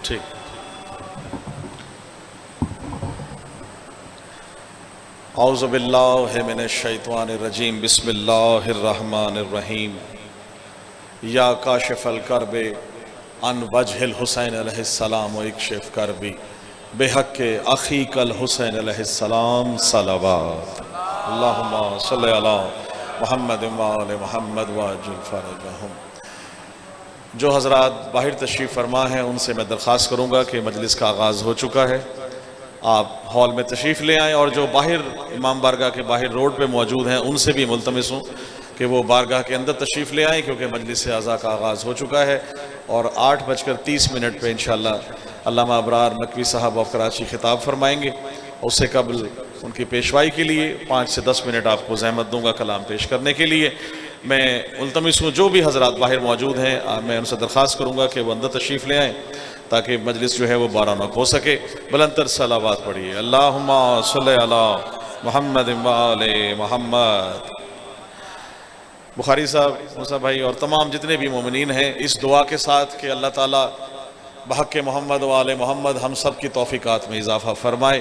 ٹھیک. اعوذ باللہ من الشیطان الرجیم. بسم اللہ الرحمن الرحیم. یا کاشف الکرب عن وجہ الحسین علیہ السلام و اکشف کربی بحق اخیک الحسین علیہ السلام صلوات. اللہم صلی علی محمد و آل محمد واجل فرجہم. جو حضرات باہر تشریف فرما ہیں ان سے میں درخواست کروں گا کہ مجلس کا آغاز ہو چکا ہے، آپ ہال میں تشریف لے آئیں، اور جو باہر امام بارگاہ کے باہر روڈ پہ موجود ہیں ان سے بھی ملتمس ہوں کہ وہ بارگاہ کے اندر تشریف لے آئیں، کیونکہ مجلس اعزا کا آغاز ہو چکا ہے اور 8:30 پہ انشاءاللہ علامہ ابرار نقوی صاحب آف کراچی خطاب فرمائیں گے. اس سے قبل ان کی پیشوائی کے لیے 5 سے 10 منٹ آپ کو زحمت دوں گا کلام پیش کرنے کے لیے. میں ملتمس ہوں جو بھی حضرات باہر موجود ہیں میں ان سے درخواست کروں گا کہ وہ اندر تشریف لے آئیں تاکہ مجلس جو ہے وہ بارانق ہو سکے. بلندتر صلوات پڑھیے. اللہم صلی علی محمد و آل محمد. بخاری صاحب، موسیٰ بھائی اور تمام جتنے بھی مومنین ہیں اس دعا کے ساتھ کہ اللہ تعالیٰ بحق محمد و آل محمد ہم سب کی توفیقات میں اضافہ فرمائے.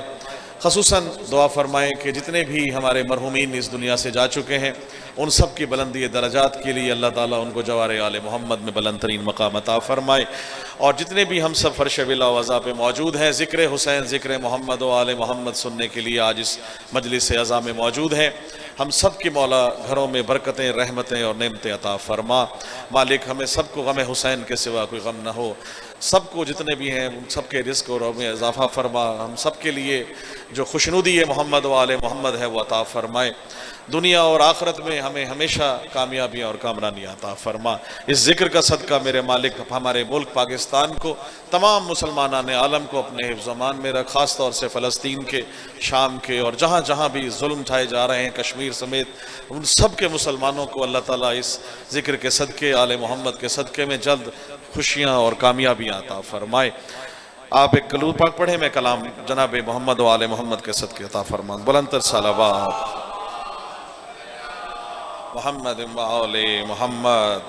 خصوصاً دعا فرمائیں کہ جتنے بھی ہمارے مرحومین اس دنیا سے جا چکے ہیں ان سب کی بلندی درجات کے لیے اللہ تعالیٰ ان کو جوار آل محمد میں بلند ترین مقام عطا فرمائے. اور جتنے بھی ہم سب فرش بلا وضع پہ موجود ہیں ذکر حسین، ذکر محمد و آل محمد سننے کے لیے آج اس مجلس اعزا میں موجود ہیں، ہم سب کی مولا گھروں میں برکتیں، رحمتیں اور نعمتیں عطا فرما. مالک ہمیں سب کو غم حسین کے سوا کوئی غم نہ ہو، سب کو جتنے بھی ہیں ان سب کے رزق اور میں اضافہ فرما. ہم سب کے لیے جو خوشنودی محمد و آل محمد ہے وہ عطا فرمائے. دنیا اور آخرت میں ہمیں ہمیشہ کامیابیاں اور کامرانیاں عطا فرما. اس ذکر کا صدقہ میرے مالک ہمارے ملک پاکستان کو، تمام مسلمانان عالم کو اپنے حفظ و امان میں رکھ، خاص طور سے فلسطین کے، شام کے اور جہاں جہاں بھی ظلم اٹھائے جا رہے ہیں، کشمیر سمیت ان سب کے مسلمانوں کو اللہ تعالیٰ اس ذکر کے صدقے، آل محمد کے صدقے میں جلد خوشیاں اور کامیابیاں عطا فرمائے. آپ ایک کلود پاک پڑھیں، میں کلام جناب محمد و آل محمد کے صدقے عطا فرما. بلندتر صلوات محمد و آل محمد.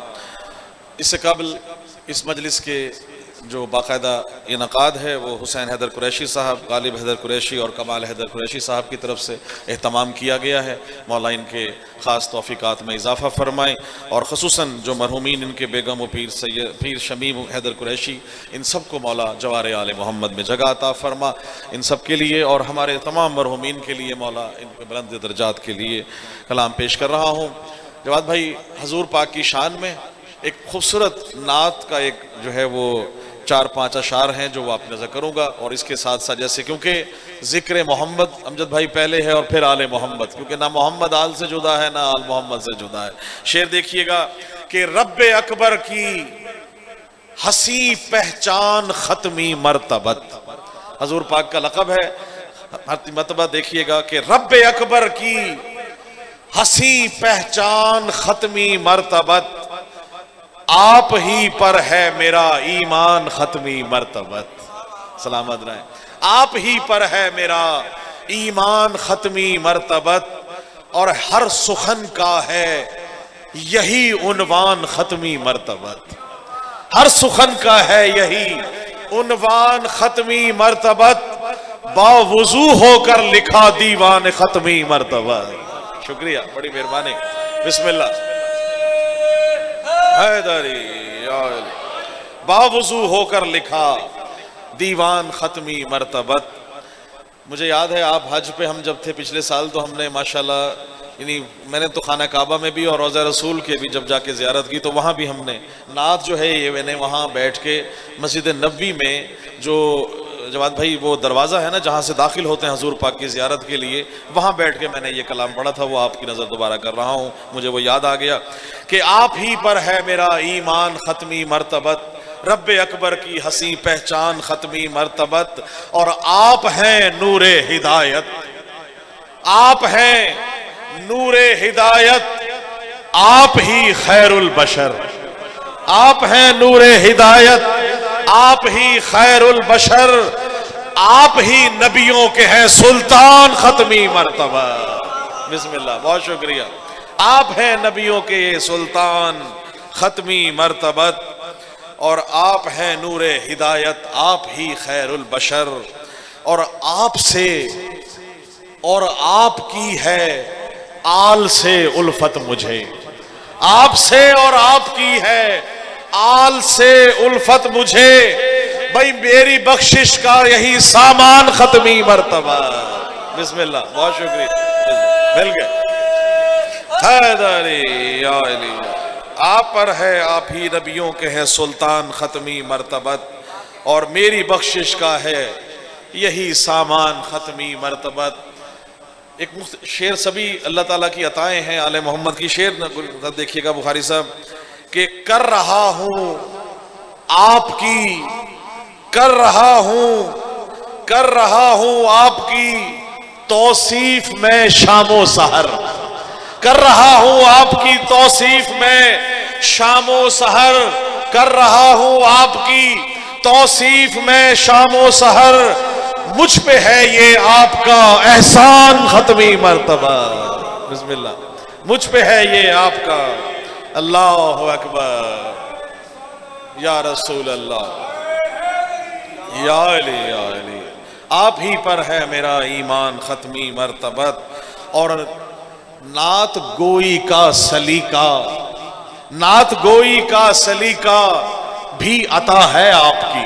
اس سے قبل اس مجلس کے جو باقاعدہ انعقاد ہے وہ حسین حیدر قریشی صاحب، غالب حیدر قریشی اور کمال حیدر قریشی صاحب کی طرف سے اہتمام کیا گیا ہے. مولا ان کے خاص توفیقات میں اضافہ فرمائیں، اور خصوصاً جو مرحومین ان کے بیگم و پیر شمیم حیدر قریشی، ان سب کو مولا جوار آل محمد میں جگہ عطا فرما. ان سب کے لیے اور ہمارے تمام مرحومین کے لیے مولا ان کے بلند درجات کے لیے کلام پیش کر رہا ہوں. جواد بھائی، حضور پاک کی شان میں ایک خوبصورت نعت کا ایک جو ہے وہ 4-5 اشعار ہیں جو وہ آپ نظر کروں گا، اور اس کے ساتھ ساتھ جیسے کیونکہ ذکر محمد امجد بھائی پہلے ہے اور پھر آل محمد، کیونکہ نہ محمد آل سے جدا ہے نہ آل محمد سے جدا ہے. شعر دیکھیے گا کہ رب اکبر کی حسین پہچان ختمی مرتبت، حضور پاک کا لقب ہے. مرتبہ دیکھیے گا کہ رب اکبر کی حسین پہچان ختمی مرتبت، آپ ہی پر ہے میرا ایمان ختمی مرتبت. سلامت رہیں. آپ ہی پر ہے میرا ایمان ختمی مرتبت، اور ہر سخن کا ہے یہی عنوان ختمی مرتبت. ہر سخن کا ہے یہی عنوان ختمی مرتبت، باوضو ہو کر لکھا دیوان ختمی مرتبت. شکریہ، بڑی مہربانی. بسم اللہ. حیدری باوضو ہو کر لکھا دیوان ختمی مرتبت. مجھے یاد ہے آپ حج پہ ہم جب تھے پچھلے سال تو ہم نے ماشاءاللہ، یعنی میں نے تو خانہ کعبہ میں بھی اور روضہ رسول کے بھی جب جا کے زیارت کی تو وہاں بھی ہم نے نعت جو ہے یہ میں نے وہاں بیٹھ کے مسجد نبوی میں جو جواد بھائی وہ دروازہ ہے نا جہاں سے داخل ہوتے ہیں حضور پاک کی زیارت کے لیے، وہاں بیٹھ کے میں نے یہ کلام پڑھا تھا. وہ آپ کی نظر دوبارہ کر رہا ہوں، مجھے وہ یاد آ گیا کہ آپ ہی پر ہے میرا ایمان ختمی مرتبت، رب اکبر کی حسین پہچان ختمی مرتبت، اور آپ ہیں نور ہدایت. آپ ہیں نور ہدایت، آپ ہی خیر البشر. آپ ہیں نور ہدایت، آپ ہی خیر البشر، آپ ہی نبیوں کے ہیں سلطان ختمی مرتبہ. بسم اللہ، بہت شکریہ. آپ ہیں نبیوں کے سلطان ختمی مرتبت، اور آپ ہیں نور ہدایت، آپ ہی خیر البشر، اور آپ سے اور آپ کی ہے آل سے الفت مجھے، آپ سے اور آپ کی ہے آل سے الفت مجھے، بھائی میری بخشش کا یہی سامان ختمی مرتبہ۔ بسم اللہ، بہت شکریہ، مل گئے۔ حیدری یا علی، آپ پر ہے، آپ ہی نبیوں کے ہیں سلطان ختمی مرتبت، اور میری بخشش کا ہے یہی سامان ختمی مرتبت۔ ایک شعر سبھی اللہ تعالیٰ کی عطائیں ہیں، آل محمد کی شعر دیکھیے گا بخاری صاحب کہ کر رہا ہوں آپ کی، کر رہا ہوں آپ کی توصیف میں شام و سحر، کر رہا ہوں آپ کی توصیف میں شام و سحر، کر رہا ہوں آپ کی توصیف میں شام و سحر، مجھ پہ ہے یہ آپ کا احسان ختمی مرتبہ۔ بسم اللہ، مجھ پہ ہے یہ آپ کا، اللہ اکبر، یا رسول اللہ، یا علی یا علی، آپ ہی پر ہے میرا ایمان ختمی مرتبت۔ اور نعت گوئی کا سلیقہ، نعت گوئی کا سلیقہ بھی عطا ہے آپ کی،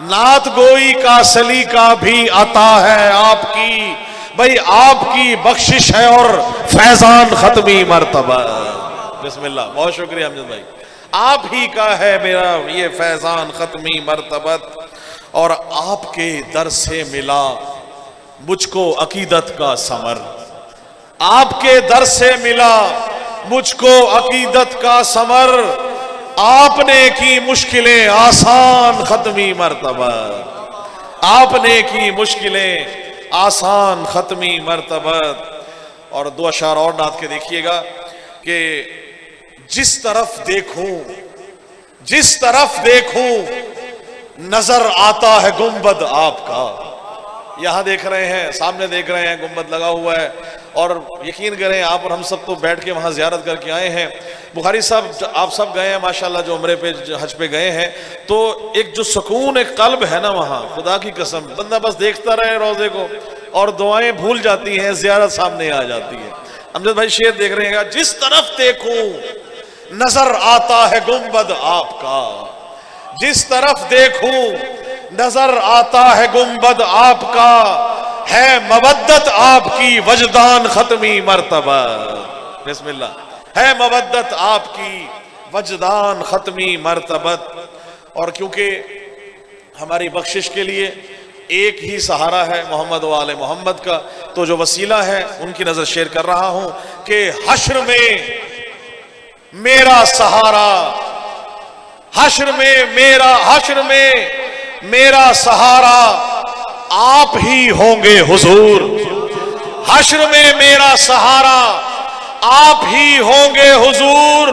نعت گوئی کا سلیقہ بھی عطا ہے آپ کی، بھئی آپ کی بخشش ہے اور فیضان ختمی مرتبہ۔ بسم اللہ، بہت شکریہ امجد بھائی، آپ ہی کا ہے میرا یہ فیضان ختمی مرتبت، اور آپ کے در سے ملا مجھ کو عقیدت کا ثمر، آپ کے در سے ملا مجھ کو عقیدت کا ثمر، آپ نے کی مشکلیں آسان ختمی مرتبہ، آپ نے کی مشکلیں آسان ختمی مرتبہ۔ اور دو اشعار اور نعت کے دیکھیے گا کہ جس طرف دیکھوں نظر آتا ہے گنبد آپ کا، یہاں دیکھ رہے ہیں، سامنے دیکھ رہے ہیں گنبد لگا ہوا ہے، اور یقین کریں آپ اور ہم سب تو بیٹھ کے وہاں زیارت کر کے آئے ہیں۔ بخاری صاحب آپ سب گئے ہیں ماشاءاللہ، جو عمرے پہ حج پہ گئے ہیں، تو ایک جو سکون ایک قلب ہے نا وہاں، خدا کی قسم بندہ بس دیکھتا رہے روضے کو اور دعائیں بھول جاتی ہیں، زیارت سامنے آ جاتی ہے۔ امجد بھائی شعر دیکھ رہے ہیں، جس طرف دیکھوں نظر آتا ہے گنبد آپ کا، جس طرف دیکھوں نظر آتا ہے گنبد آپ کا، ہے مودت آپ کی وجدان ختمی مرتبہ۔ بسم اللہ، ہے مودت آپ کی وجدان ختمی مرتبت۔ اور کیونکہ ہماری بخشش کے لیے ایک ہی سہارا ہے محمد و آل محمد کا، تو جو وسیلہ ہے ان کی نظر شیئر کر رہا ہوں کہ حشر میں میرا سہارا، حشر میں میرا سہارا آپ ہی ہوں گے حضور، حشر میں میرا سہارا آپ ہی ہوں گے حضور،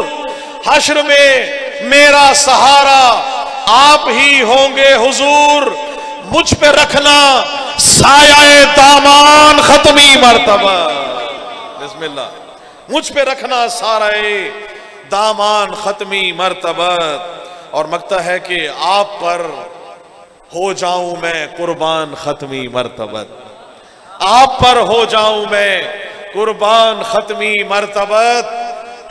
حشر میں میرا سہارا آپ ہی ہوں گے حضور، مجھ پہ رکھنا سایہ دامان ختمی مرتبہ۔ بسم اللہ، مجھ پہ رکھنا سایہ دامان ختمی مرتبہ۔ اور مگتا ہے کہ آپ پر ہو جاؤں میں قربان ختمی مرتبت، آپ پر ہو جاؤں میں قربان ختمی مرتبت،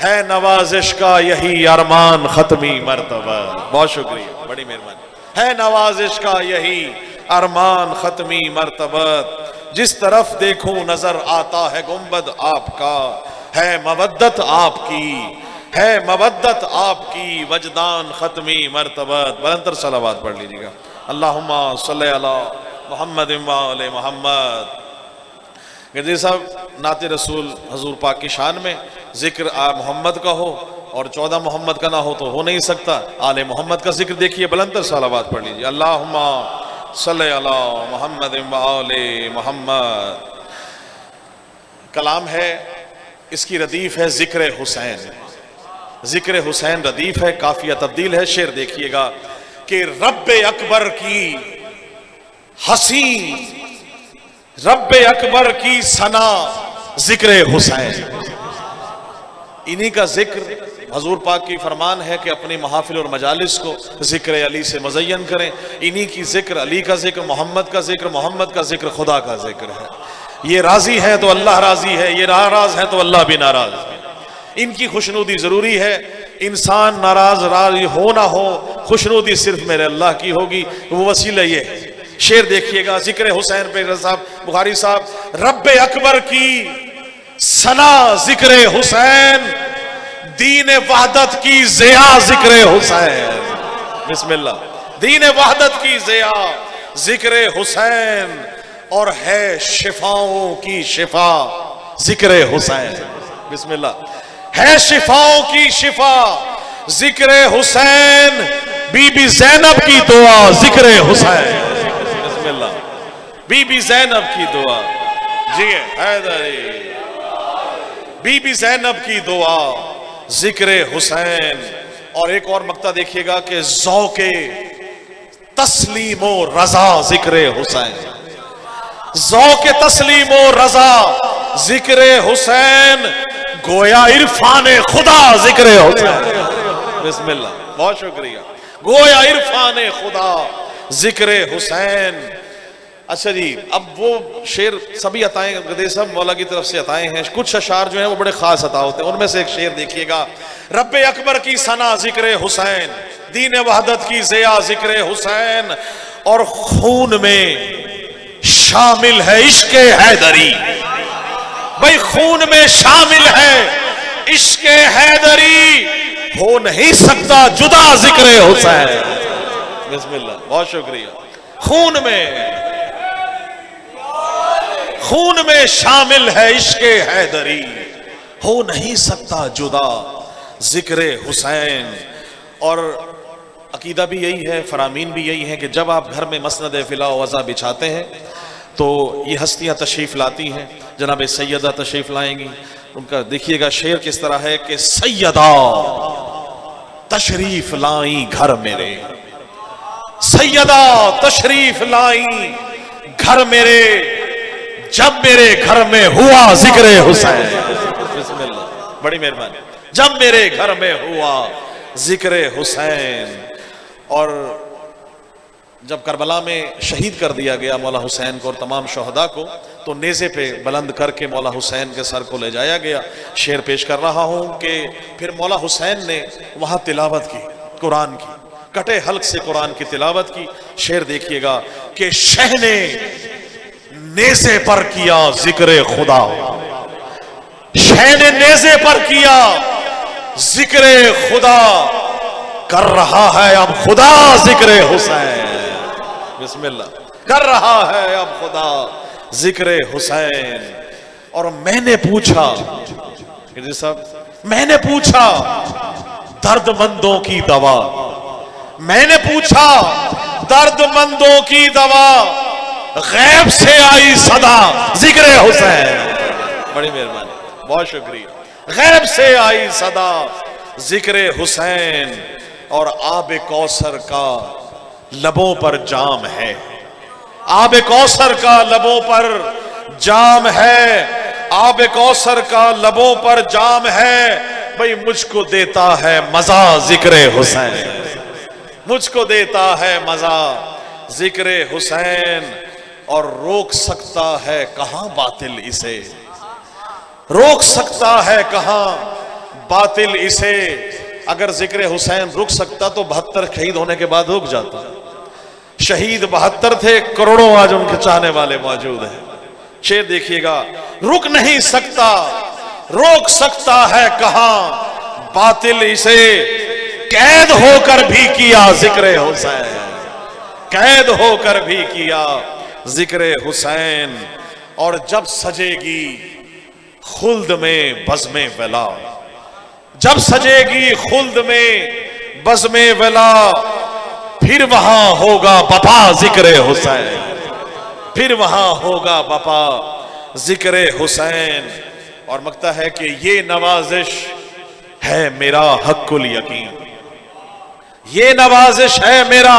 ہے نوازش کا یہی ارمان ختمی مرتبہ۔ بہت شکریہ، بڑی مہربانی، ہے نوازش کا یہی ارمان ختمی مرتبت، جس طرف دیکھوں نظر آتا ہے گنبد آپ کا، ہے مودت آپ کی، ہے مودت آپ کی وجدان ختمی مرتبت۔ بلندر صلوات پڑھ لیجیے گا، اللہم صلی علی محمد و آل محمد۔ گردی صاحب نعت رسول حضور پاک کی شان میں ذکر محمد کا ہو اور 14 محمد کا نہ ہو تو ہو نہیں سکتا، آل محمد کا ذکر دیکھیے، بلندر صلوات پڑھ لیجیے، اللہم صلی علی محمد و آل محمد۔ کلام ہے، اس کی ردیف ہے ذکر حسین، ذکر حسین ردیف ہے، کافیہ تبدیل ہے۔ شعر دیکھیے گا کہ رب اکبر کی حسین، رب اکبر کی ثنا ذکر حسین، انہی کا ذکر حضور پاک کی فرمان ہے کہ اپنی محافل اور مجالس کو ذکر علی سے مزین کریں. انہی کی ذکر، علی کا ذکر، محمد کا ذکر، محمد کا ذکر خدا کا ذکر ہے. یہ راضی ہے تو اللہ راضی ہے، یہ ناراض ہے تو اللہ بھی ناراض ہے. ان کی خوشنودی ضروری ہے. انسان ناراض راضی ہو نہ ہو، خوشنودی صرف میرے اللہ کی ہوگی. وہ وسیلہ یہ ہے. شعر دیکھیے گا ذکر حسین پہ صاحب بخاری صاحب، رب اکبر کی ثنا ذکر حسین، دین وحدت کی ضیاء ذکر حسین. بسم اللہ. دین وحدت کی ضیاء ذکر حسین، اور ہے شفاؤں کی شفا ذکر حسین. بسم اللہ. ہے شفاؤں کی شفا ذکر حسین، بی بی زینب کی دعا ذکر حسین. بسم اللہ. بی بی زینب کی دعا، جی حیدری، بی بی زینب کی دعا ذکر حسین. اور ایک اور مقطع دیکھیے گا کہ ذوق تسلیم و رضا ذکر حسین. ذوق تسلیم و رضا ذکر حسین، گویا عرفان خدا ذکر حسین. بسم اللہ. بہت شکریہ. گویا عرفان خدا ذکر حسین. اچھا جی، اب وہ شعر سبھی عطائیں گدے سب مولا کی طرف سے عطائیں ہیں. کچھ اشعار جو ہیں وہ بڑے خاص عطا ہوتے ہیں. ان میں سے ایک شعر دیکھیے گا، رب اکبر کی ثنا ذکر حسین، دین وحدت کی ضیاء ذکر حسین، اور خون میں شامل ہے عشق حیدری. بھائی خون میں شامل ہے عشق حیدری، ہو نہیں سکتا جدا ذکر حسین. بسم اللہ. بہت شکریہ. خون میں شامل ہے عشق حیدری، ہو نہیں سکتا جدا ذکر حسین. اور عقیدہ بھی یہی ہے، فرامین بھی یہی ہے کہ جب آپ گھر میں مسند فلا و وضع بچھاتے ہیں تو یہ ہستیاں تشریف لاتی ہیں. جناب سیدہ تشریف لائیں گی. ان کا دیکھیے گا شعر کس طرح ہے کہ سیدہ تشریف لائیں گھر میرے، سیدہ تشریف لائیں گھر میرے، جب میرے گھر میں ہوا ذکر حسین. بسم اللہ. بڑی مہربانی. جب میرے گھر میں ہوا ذکر حسین. اور جب کربلا میں شہید کر دیا گیا مولا حسین کو اور تمام شہداء کو، تو نیزے پہ بلند کر کے مولا حسین کے سر کو لے جایا گیا. شعر پیش کر رہا ہوں کہ پھر مولا حسین نے وہاں تلاوت کی قرآن کی، کٹے حلق سے قرآن کی تلاوت کی. شعر دیکھیے گا کہ شہ نے نیزے پر کیا ذکر خدا، شہ نے نیزے پر کیا ذکر خدا، کر رہا ہے اب خدا ذکر حسین. بسم اللہ. کر رہا ہے اب خدا ذکر حسین. اور میں نے پوچھا، صاحب میں نے پوچھا درد مندوں کی دوا، میں نے پوچھا درد مندوں کی دوا، غیب سے آئی صدا ذکر حسین. بڑی مہربانی. بہت شکریہ. غیب سے آئی صدا ذکر حسین. اور آب کوثر کا لبوں پر جام ہے، آب کوثر کا لبوں پر جام ہے، آب کوثر کا لبوں پر جام ہے. بھئی مجھ کو دیتا ہے مزہ ذکر حسین، مجھ کو دیتا ہے مزہ ذکر حسین. اور روک سکتا ہے کہاں باطل اسے، روک سکتا ہے کہاں باطل اسے. اگر ذکر حسین رک سکتا تو 72 شہید ہونے کے بعد رک جاتا. شہید 72 تھے، کروڑوں آج ان کے چاہنے والے موجود ہیں. شعر دیکھیے گا، رک نہیں سکتا، روک سکتا ہے کہاں باطل اسے، قید ہو کر بھی کیا ذکر حسین، قید ہو کر بھی کیا ذکر حسین. اور جب سجے گی خلد میں بزم ولا، جب سجے گی خلد میں بزم ولا، پھر وہاں ہوگا بپا ذکر حسین، پھر وہاں ہوگا بپا ذکر حسین. اور مقطع ہے کہ یہ نوازش ہے میرا حق الیقین، یہ نوازش ہے میرا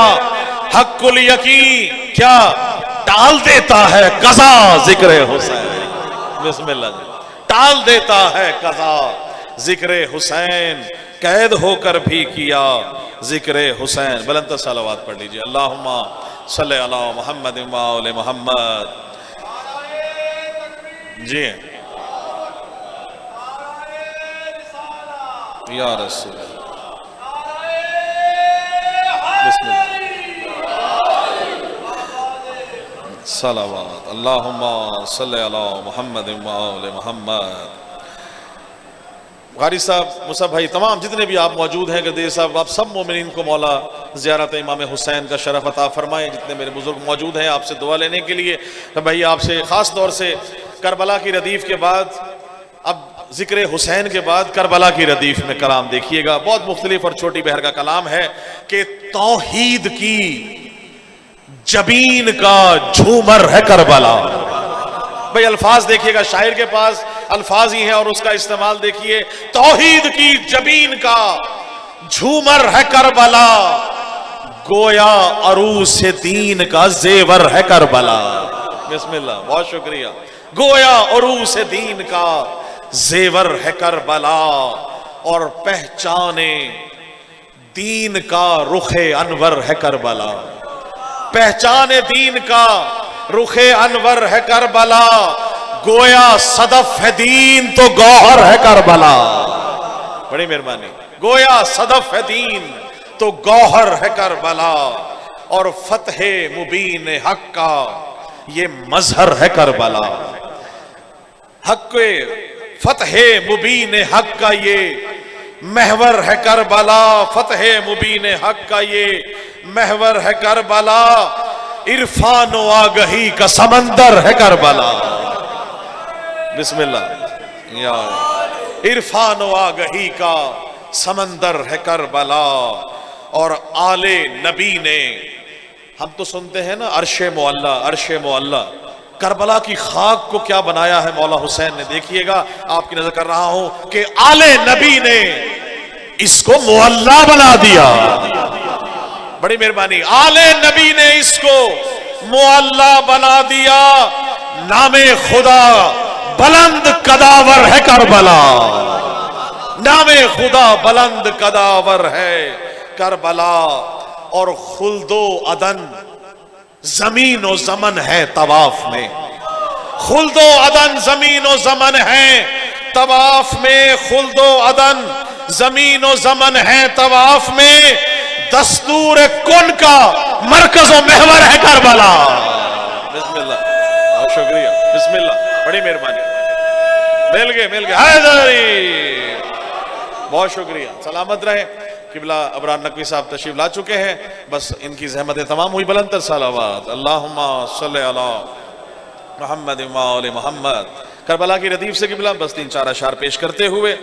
حق الیقین. کیا ٹال دیتا ہے قضا ذکر حسین. بسم اللہ. ٹال دیتا ہے قضا ذکر حسین. قید ہو کر بھی کیا ذکر حسین. بلند صلوات پڑھ لیجئے. اللہم صلی علی محمد و آل محمد. جی یا رسول بسم اللہ صلوات. اللہم صلی علی محمد و آل محمد. غاری صاحب، مصعب بھائی، تمام جتنے بھی آپ موجود ہیں، گدیر صاحب، آپ سب مومنین کو مولا زیارت امام حسین کا شرف عطا فرمائیں. جتنے میرے بزرگ موجود ہیں آپ سے دعا لینے کے لیے، تو بھائی آپ سے خاص طور سے کربلا کی ردیف کے بعد، اب ذکر حسین کے بعد کربلا کی ردیف میں کلام دیکھیے گا. بہت مختلف اور چھوٹی بہر کا کلام ہے کہ توحید کی جبین کا جھومر ہے کربلا. بھئی الفاظ دیکھیے گا، شاعر کے پاس الفاظ ہی ہیں اور اس کا استعمال دیکھیے. توحید کی جبین کا جھومر ہے کربلا، گویا عروس دین کا زیور ہے کربلا. بسم اللہ، بہت شکریہ. گویا عروس دین کا زیور ہے کربلا، اور پہچانے دین کا رخ انور ہے کربلا. پہچان دین کا رخ انور ہے کربلا، گویا صدف ہے دین تو گوہر ہے کربلا. بڑی مہربانی. گویا صدف ہے دین تو گوہر ہے کربلا، اور فتح مبین حق کا یہ مظہر ہے کربلا. حق کے فتح مبین حق کا یہ محور ہے کربلا. فتح مبین حق کا یہ محور ہے کربلا، عرفان و آگہی کا سمندر ہے کربلا. بسم اللہ. یا عرفان و آگہی کا سمندر ہے کربلا، اور آل نبی نے، ہم تو سنتے ہیں نا عرش معلی، عرش معلی. کربلا کی خاک کو کیا بنایا ہے مولا حسین نے. دیکھیے گا، آپ کی نظر کر رہا ہوں کہ آل نبی نے اس کو معلی بنا دیا. بڑی مہربانی. آل نبی نے اس کو معلی بنا دیا. نام خدا بلند قداور ہے کربلا. نام خدا بلند قداور ہے کربلا، اور خلد و عدن زمین و زمن ہے طواف میں. خلد و عدن زمین و زمن ہے طواف میں. خلد و عدن زمین و زمن ہے طواف میں. دستور کن کا مرکز و محور ہے کربلا. بسم اللہ، بہت شکریہ. بسم اللہ، بڑی مہربانی. مل گئے حیدری. بہت شکریہ. سلامت رہے. قبلہ ابرار نقوی صاحب تشریف لا چکے ہیں، بس ان کی زحمتیں تمام ہوئی. بلند تر صلوات. اللہم صلی علی محمد و آل محمد. کربلا کی ردیف سے قبلہ بس 3-4 اشعار پیش کرتے ہوئے،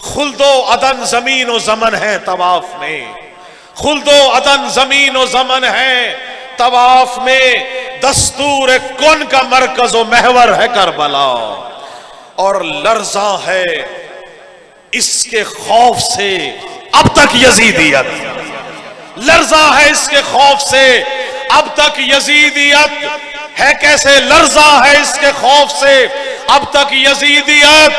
خلد و عدن زمین و زمن ہے طواف میں. خلد و عدن زمین و زمن ہے طواف میں. دستور کن کا مرکز و محور ہے کربلا، اور لرزاں ہے اس کے خوف سے اب تک یزیدیت. لرزاں ہے اس کے خوف سے اب تک یزیدیت ہے. کیسے لرزاں ہے اس کے خوف سے اب تک یزیدیت؟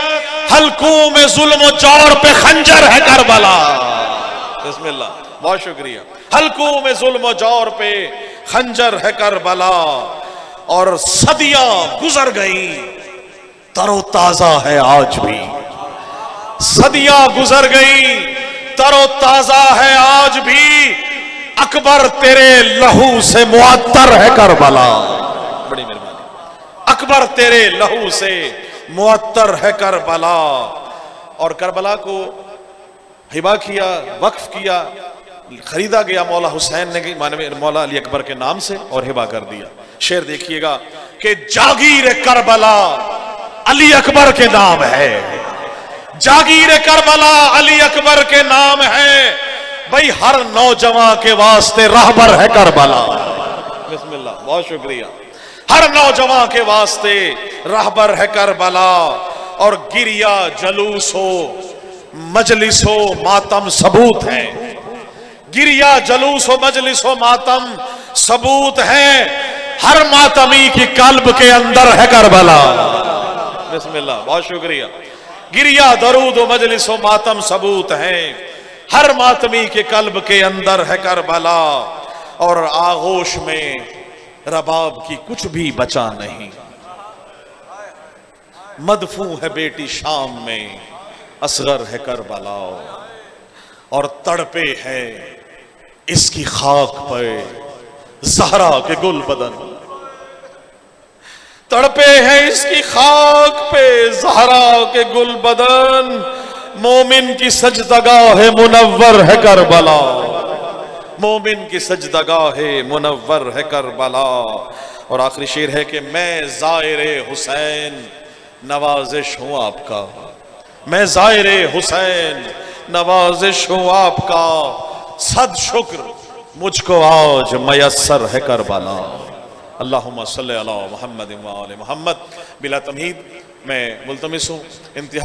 حلقوں میں ظلم و جور پہ خنجر ہے کربلا. بسم اللہ، بہت شکریہ. حلقوں میں ظلم و جور پہ خنجر ہے کربلا، اور صدیاں گزر گئیں تر و تازہ ہے آج بھی. صدیاں گزر گئیں تر و تازہ ہے آج بھی. اکبر تیرے لہو سے معطر ہے کربلا. بڑی مہربانی. اکبر تیرے لہو سے معطر ہے کربلا، اور کربلا کو ہبہ کیا، وقف کیا، خریدا گیا مولا حسین نے مولا علی اکبر کے نام سے، اور ہبہ کر دیا. شعر دیکھیے گا کہ جاگیر کربلا علی اکبر کے نام ہے. جاگیر کربلا علی اکبر کے نام ہے. بھئی ہر نوجوان کے واسطے راہبر ہے کربلا. بسم اللہ، بہت شکریہ. ہر نوجوان کے واسطے راہبر ہے کربلا، اور گریا جلوس ہو مجلس و ماتم ثبوت ہے. گریا جلوس و مجلس و ماتم ثبوت ہے. ہر ماتمی کی قلب کے اندر ہے کربلا. بسم اللہ، بہت شکریہ. گریا درود و مجلس و ماتم ثبوت ہے، ہر ماتمی کے قلب کے اندر ہے کربلا، اور آغوش میں رباب کی کچھ بھی بچا نہیں۔ مدفون ہے بیٹی شام میں، اصغر ہے کربلا، اور تڑپے ہے اس کی خاک پہ زہرا کے گل بدن، تڑپے ہیں اس کی خاک پہ زہرا کے گل بدن، مومن کی سجدگاہ منور ہے کربلا، مومن کی سجدگاہ منور ہے کربلا۔ اور آخری شعر ہے کہ میں زائر حسین نوازش ہوں آپ کا، میں زائر حسین نوازش ہوں آپ کا، صد شکر مجھ کو آج میسر ہے کربلا۔ اللہم صلی علی محمد و آل محمد۔ بلا تمہید میں ملتمس ہوں انتہا